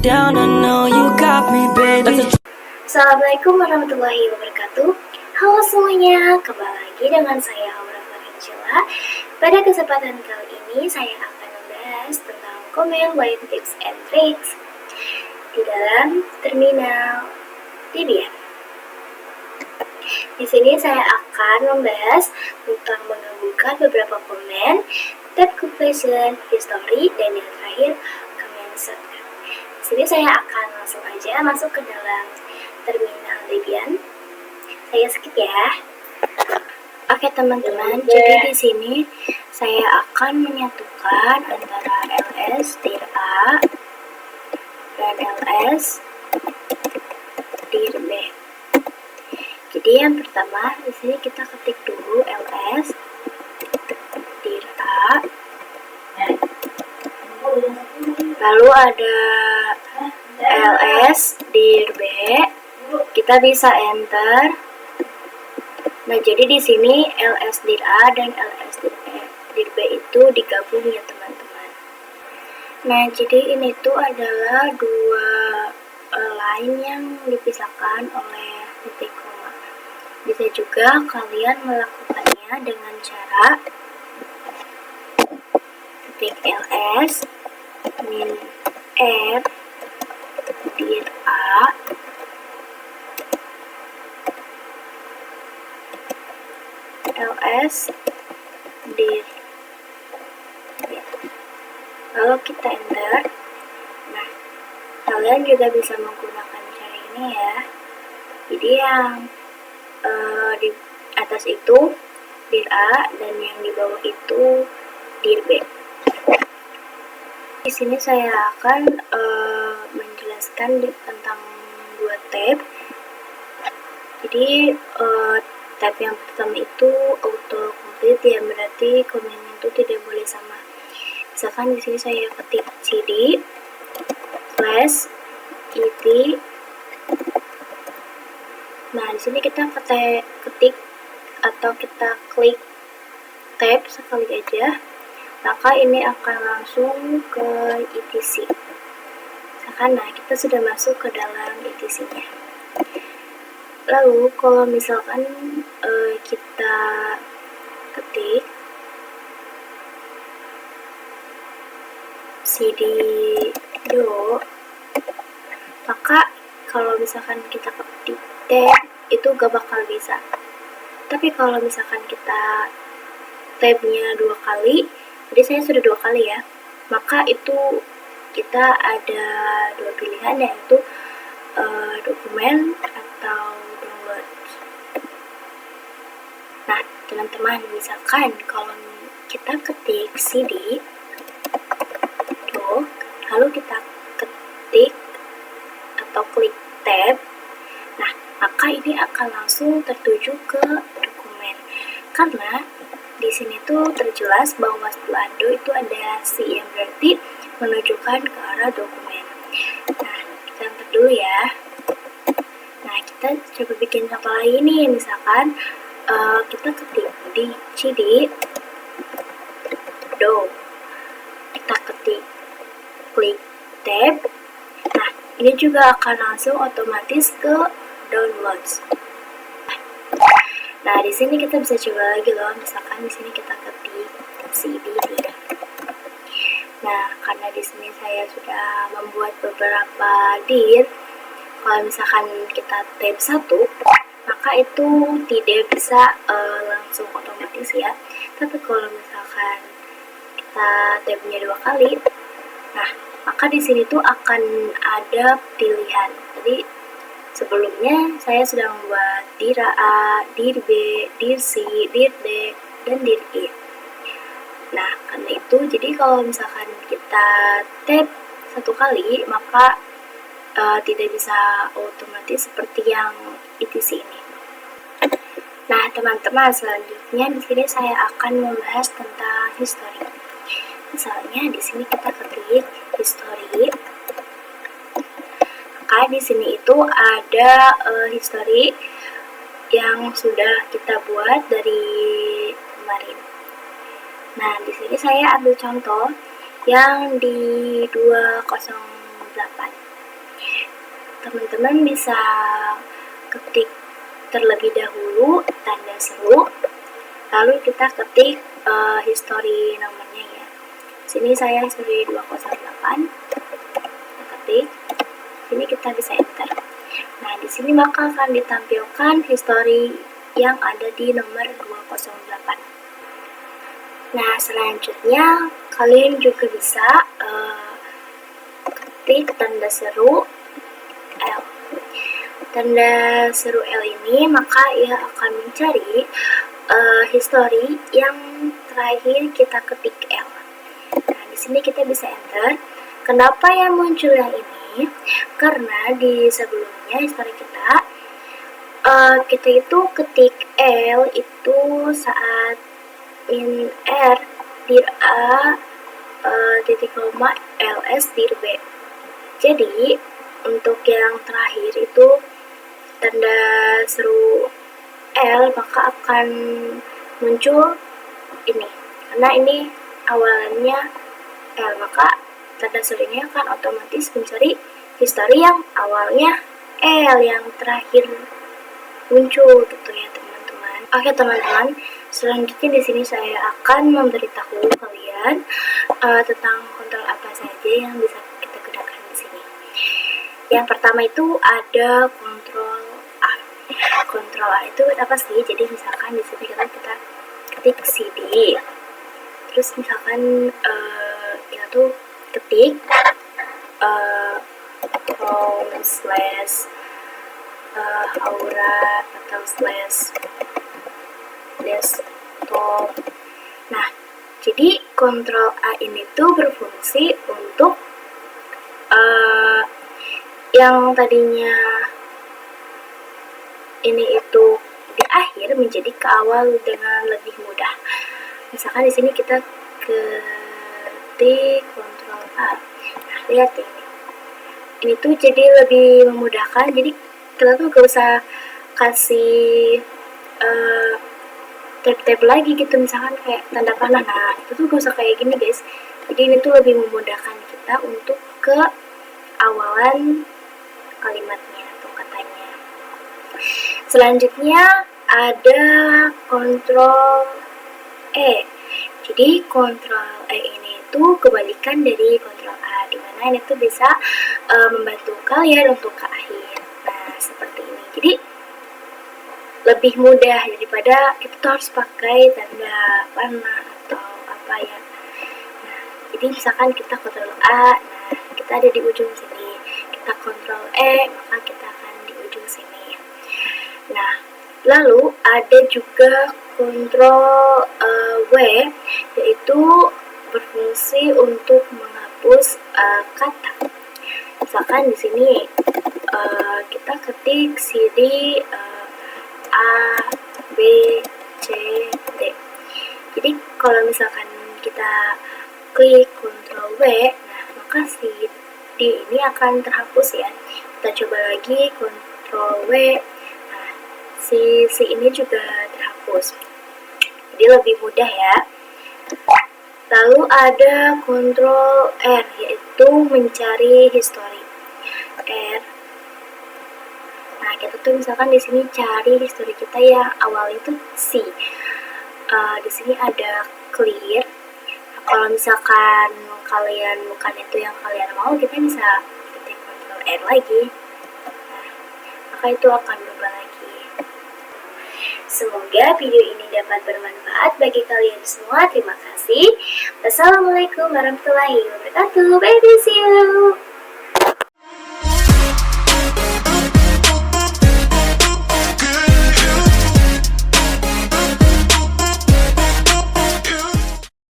down, I know you got me, baby. Assalamualaikum warahmatullahi wabarakatuh. Halo semuanya, kembali lagi dengan saya Aura Farhanjela. Pada kesempatan kali ini saya akan membahas tentang comment line tips and tricks di dalam terminal Debian. Di sini saya akan membahas tentang mengabulkan beberapa komen, tab completion, history, dan yang terakhir comment shortcut. Di sini saya akan langsung aja masuk ke dalam terminal Debian. Saya skip ya. Oke teman-teman, jadi di sini saya akan menyatukan antara ls dir A dan ls dir B. Jadi yang pertama di sini kita ketik dulu ls dir A, lalu ada ls dir B. Kita bisa enter. Nah, jadi di sini ls dir A dan ls dir B itu digabung ya teman-teman. Nah, jadi ini tuh adalah dua line yang dipisahkan oleh titik koma. Bisa juga kalian melakukannya dengan cara ketik ls min r dir A ls dir B. Lalu kita enter. Nah, kalian juga bisa menggunakan cara ini ya. Jadi yang di atas itu dir A dan yang di bawah itu dir B. Di sini saya akan menjelaskan tentang dua tab. Jadi tab yang pertama itu auto complete ya, berarti komen itu tidak boleh sama. Misalkan di sini saya ketik cd slash it. Nah, di sini kita ketik atau kita klik tab sekali aja, maka ini akan langsung ke etc. Misalkan, nah kita sudah masuk ke dalam etc-nya. Lalu kalau misalkan kita ketik cd do, maka kalau misalkan kita ketik tab itu gak bakal bisa. Tapi kalau misalkan kita tabnya 2 kali, jadi saya sudah 2 kali ya, maka itu kita ada 2 pilihan, yaitu dokumen atau download. Nah teman-teman, misalkan kalau kita ketik cd do, lalu kita ketik atau klik tab, nah maka ini akan langsung tertuju ke dokumen, karena di sini tuh terjelas bahwa setelah do itu ada C yang berarti menunjukkan ke arah dokumen. Nah, kita enter dulu ya. Nah, kita coba bikin contoh lagi nih. Misalkan kita ketik di cd do, kita ketik klik tab. Nah, ini juga akan langsung otomatis ke downloads. Nah, di sini kita bisa coba lagi loh. Misalkan di sini kita ketik cd dir. Nah, karena di sini saya sudah membuat beberapa dir, kalau misalkan kita tab 1, maka itu tidak bisa langsung otomatis ya. Tapi kalau misalkan kita tabnya 2 kali, nah maka di sini tuh akan ada pilihan. Jadi sebelumnya saya sudah membuat dir A, dir B, dir C, dir D, dan dir E. Nah, karena itu, jadi kalau misalkan kita tab 1 kali, maka tidak bisa otomatis seperti yang etc ini. Nah, teman-teman, selanjutnya di sini saya akan membahas tentang history. Misalnya di sini kita ketik history. Maka di sini itu ada history yang sudah kita buat dari kemarin. Nah, di sini saya ambil contoh yang di 208. teman-teman bisa ketik terlebih dahulu tanda seru, lalu kita ketik history nomornya ya. Sini saya history 208, kita ketik, sini kita bisa enter. Nah, di sini maka akan ditampilkan history yang ada di nomor 208. Nah, selanjutnya kalian juga bisa ketik tanda seru L. Tanda seru L ini maka ia akan mencari history yang terakhir kita ketik L. Nah, di sini kita bisa enter. Kenapa yang muncul yang ini? Karena di sebelumnya history kita itu ketik L itu saat in R dir A titik koma ls dir B. Jadi untuk yang terakhir itu tanda seru L maka akan muncul ini, karena ini awalannya L, maka tanda seru ini akan otomatis mencari history yang awalnya L yang terakhir muncul gitu ya teman-teman. Oke teman-teman, selanjutnya di sini saya akan memberitahu kalian tentang kontrol apa saja yang bisa kita gunakan di sini. Yang pertama itu ada kontrol A. Kontrol A itu apa sih? Jadi misalkan di sini kita ketik CD, terus misalkan kita tuh ketik home slash aura atau slash desktop. Nah, jadi kontrol A ini tuh berfungsi untuk yang tadinya ini itu di akhir menjadi ke awal dengan lebih mudah. Misalkan di sini kita ketik kontrol A. Nah, lihat ini. Ini tuh jadi lebih memudahkan. Jadi kita tuh gak usah kasih tab-tab lagi gitu, misalkan kayak tanda panah. Nah, itu tuh gak usah kayak gini guys. Jadi ini tuh lebih memudahkan kita untuk ke awalan kalimatnya atau katanya. Selanjutnya ada kontrol E. Jadi kontrol E ini itu kebalikan dari kontrol A, dimana ini tuh bisa membantu kalian untuk ke akhir. Nah, seperti ini. Jadi lebih mudah daripada kita tuh harus pakai tanda panah atau apa ya. Nah, jadi misalkan kita kontrol A, nah kita ada di ujung sini. Kita kontrol E, maka kita akan di ujung sini. Nah, lalu ada juga kontrol W, yaitu berfungsi untuk menghapus kata. Misalkan di sini kita ketik CD A, B, C, D. Jadi kalau misalkan kita klik Ctrl W, nah maka si D ini akan terhapus ya. Kita coba lagi Ctrl W, nah si ini juga terhapus. Jadi lebih mudah ya. Lalu ada Ctrl R, yaitu mencari history. R. Nah, kita tuh misalkan di sini cari history kita yang awal itu C. Di sini ada clear. Nah, kalau misalkan kalian bukan itu yang kalian mau, kita bisa ketik Ctrl R lagi. Nah, maka itu akan berubah lagi. Semoga video ini dapat bermanfaat bagi kalian semua. Terima kasih. Wassalamualaikum warahmatullahi wabarakatuh. Bye, see you.